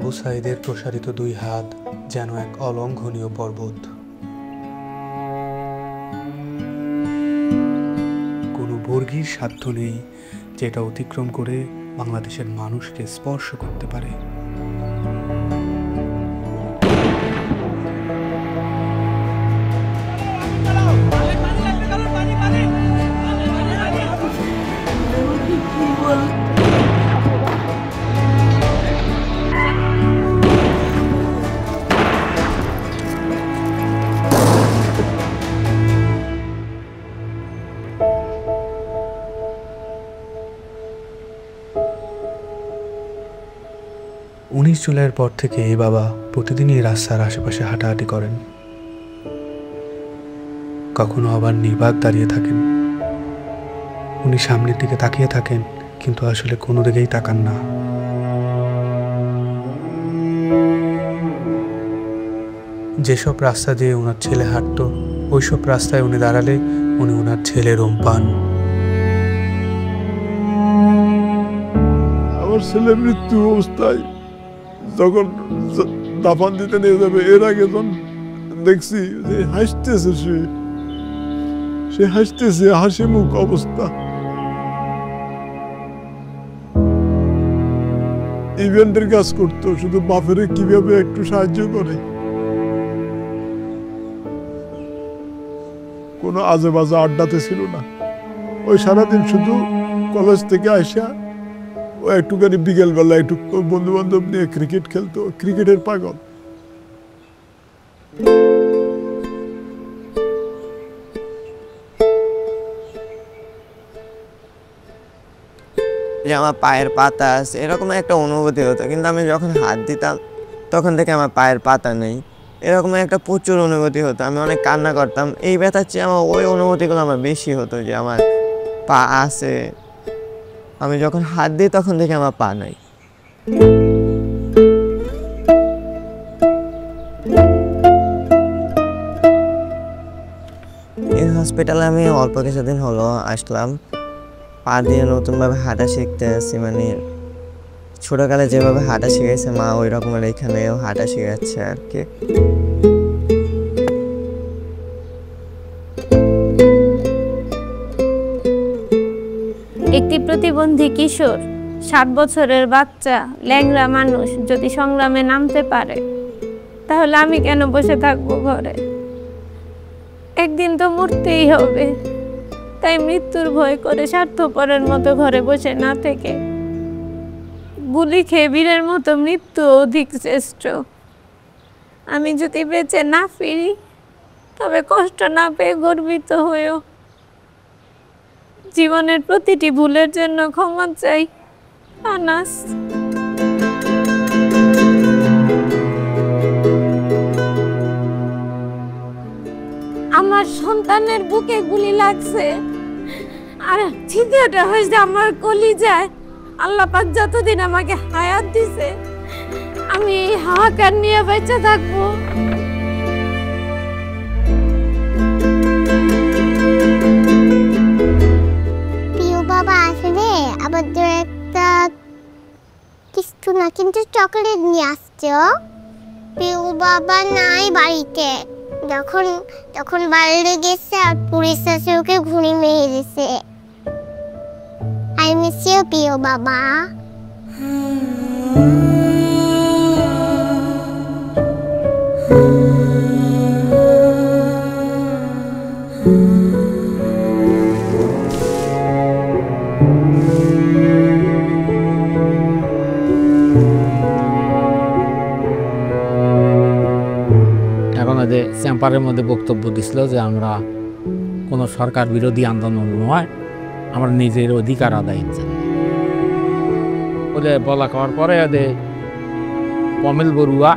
আবু সাঈদের প্রসারিত দুই হাত যেন এক অলঙ্ঘনীয় পর্বত। কোনো বর্গীর সাধ্য নেই যেটা অতিক্রম করে বাংলাদেশের মানুষকে স্পর্শ করতে পারে। জুলাইয়ের পর থেকে বাবা প্রতিদিনই রাস্তার আশেপাশে হাঁটাহাঁটি করেন। কখনো আবার নির্বাক দাঁড়িয়ে থাকেন। উনি সামনের দিকে তাকিয়ে থাকেন, কিন্তু আসলে কোনো দিকেই তাকান না। যেসব রাস্তা দিয়ে ওনার ছেলে হাঁটতো, ওইসব রাস্তায় উনি দাঁড়ালে উনি ওনার ছেলের রুম পান। আমার ছেলে মৃত্যু অবস্থায় যখন দাফন দিতে নিয়ে যাবে, এর আগে যখন দেখছি যে হাসতেছে, সে হাসতেছে, হাসি মুখ অবস্থা। ইভেন্টের কাজ করতো, শুধু বাপেরে কিভাবে একটু সাহায্য করে। কোনো আজে বাজে আড্ডাতে ছিল না। ওই সারাদিন শুধু কলেজ থেকে আসা ও একটুখানি বিকেলবেলা একটু বন্ধু বান্ধব নিয়ে ক্রিকেট খেলতো, ক্রিকেটের পাগল। যে আমার পায়ের পাতা আছে এরকম একটা অনুভূতি হতো, কিন্তু আমি যখন হাত দিতাম তখন থেকে আমার পায়ের পাতা নেই, এরকম একটা প্রচুর অনুভূতি হতো। আমি অনেক কান্না করতাম। এই ব্যথার চেয়ে আমার ওই অনুভূতিগুলো আমার বেশি হতো, যে আমার পা আছে, আমি যখন হাত দিই তখন থেকে আমার পা নাই। এই হসপিটালে আমি অল্প কিছুদিন হলো আসলাম। পা দিয়ে নতুনভাবে হাঁটা শিখতে আসছি, মানে ছোটকালে যেভাবে হাঁটা শিখেছে মা, ওই রকমের এখানেও হাঁটা শিখাচ্ছে আর কি। একটি প্রতিবন্ধী কিশোর, 7 বছরের বাচ্চা, ল্যাংড়া মানুষ যদি সংগ্রামে নামতে পারে, তাহলে আমি কেন বসে থাকবো ঘরে? একদিন তো মরতেই হবে, তাই মৃত্যুর ভয় করে স্বার্থপরের মতো ঘরে বসে না থেকে গুলি খেয়ে বীরের মতো মৃত্যু অধিক শ্রেষ্ঠ। আমি যদি বেঁচে না ফিরি, তবে কষ্ট না পেয়ে গর্বিত হয়েও জীবনের প্রতিটি ভুলের জন্য ক্ষমা চাই। আনাস। আমার সন্তানের বুকে গুলি লাগছে, আর ছিদ্রটা হয়েছে আমার কলিজায়। আল্লাহ পাক যতদিন আমাকে হায়াত দিছে, আমি এই হাহাকার নিয়ে বেঁচে থাকবো। প্রিয় বাবা আসলে আমাদের একটা কিছু না, কিন্তু চকলেট নিয়ে আসছে। প্রিয় বাবা নাই বাড়িতে, যখন বাইরে গেছে আর পুলিশ এসে ওকে ঘুরে মেরে দিছে। আই মিস ইউ প্রিয় বাবা। চেম্বারের মধ্যে বক্তব্য দিছিল যে আমরা কোনো সরকার বিরোধী আন্দোলন নয়, আমরা নিজের অধিকার আদায়ের জন্য বলে বলা খাওয়ার পরে ওদের পমেল বড়ুয়া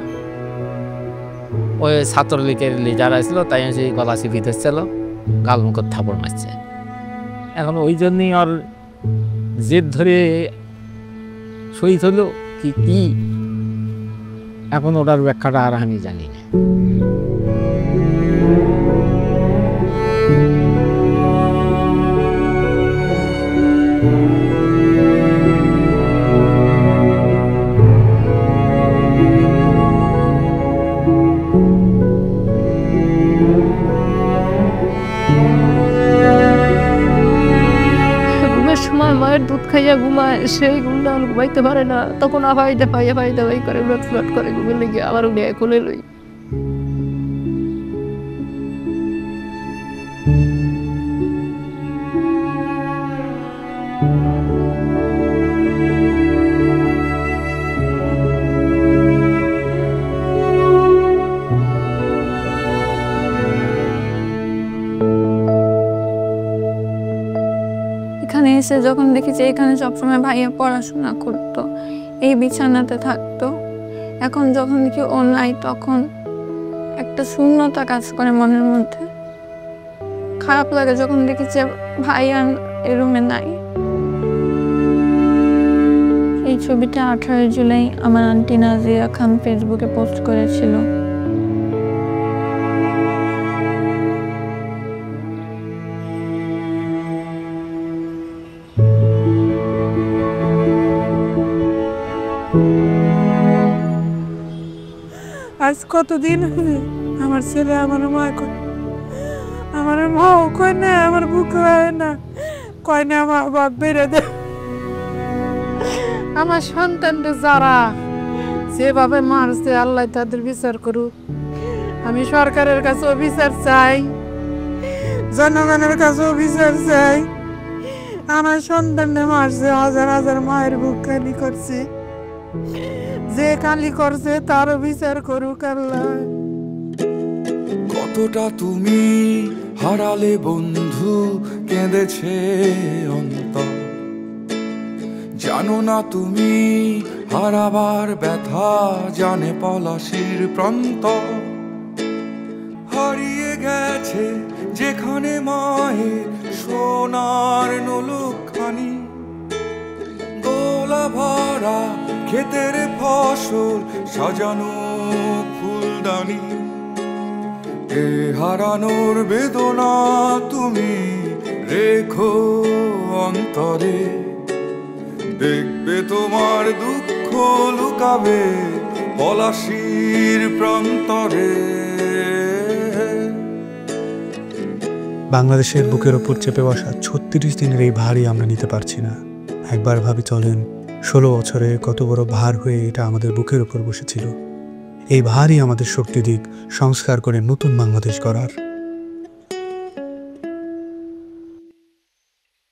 ওই ছাত্রলীগের লিডার আসছিল, তাই সেই গলা চিপি ধরছিল, গালমুখত থাপড় মারছে। এখন ওই জন্যই ওর জেদ ধরে শহীদ হলো কি এখন ওটার ব্যাখ্যাটা আর আমি জানি না। ঘুমের সময় মায়ের দুধ খাইয়া ঘুমায়, সেই ঘুমটা ঘুমাইতে পারে না, তখন আফাইতে পাইয়া ফাইতে ভাই করে উলট ফুলট করে ঘুমের লেগে আবার উঠে কোলে লই। এখানে এসে যখন দেখি যে এখানে সবসময় ভাইয়া পড়াশোনা করতো, এই বিছানাতে থাকতো, এখন যখন দেখি ও নাই তখন একটা শূন্যতা কাজ করে মনের মধ্যে। খারাপ লাগে যখন দেখি যে ভাইয়া এই রুমে নাই। এই ছবিটা 18 জুলাই আমার আন্টি নাজিয়া খান ফেসবুকে পোস্ট করেছিল। আজ কতদিন আমার ছেলে আমার মা কয়, আমার মাও কয় না, আমার বুক হয় না, কয় না আমার বাপ বেড়ে দে। আমার সন্তানদের যারা যেভাবে মারছে আল্লাহ তাদের বিচার করুক। আমি সরকারের কাছেও বিচার চাই, জনগণের কাছেও বিচার চাই। আমার সন্তানদের মারছে, হাজার হাজার মায়ের বুক খালি করছে, যে কালি করছে তারও বিচার করুক আল্লাহ। কতটা তুমি হারালে বন্ধু, কেঁদেছে অন্তর, জানো না তুমি হারাবার ব্যথা, জানে পলাশির প্রান্ত। হারিয়ে গেছে যেখানে মায়ের সোনার নোলখানি, গোলা ভরা ক্ষেতের ফসল, সাজানো ফুলদানি। এ হারানোর বেদনা তুমি রেখো অন্তরে, দেখবে তোমার দুঃখ লুকাবে পলাশির প্রান্তরে। বাংলাদেশের বুকের ওপর চেপে বসা 36 দিনের এই ভারই আমরা নিতে পারছি না। একবার ভাবি চলেন 16 বছরে কত বড় ভার হয়ে এটা আমাদের বুকের ওপর বসেছিল। এই ভারই আমাদের শক্তি দিক সংস্কার করে নতুন বাংলাদেশ গড়ার।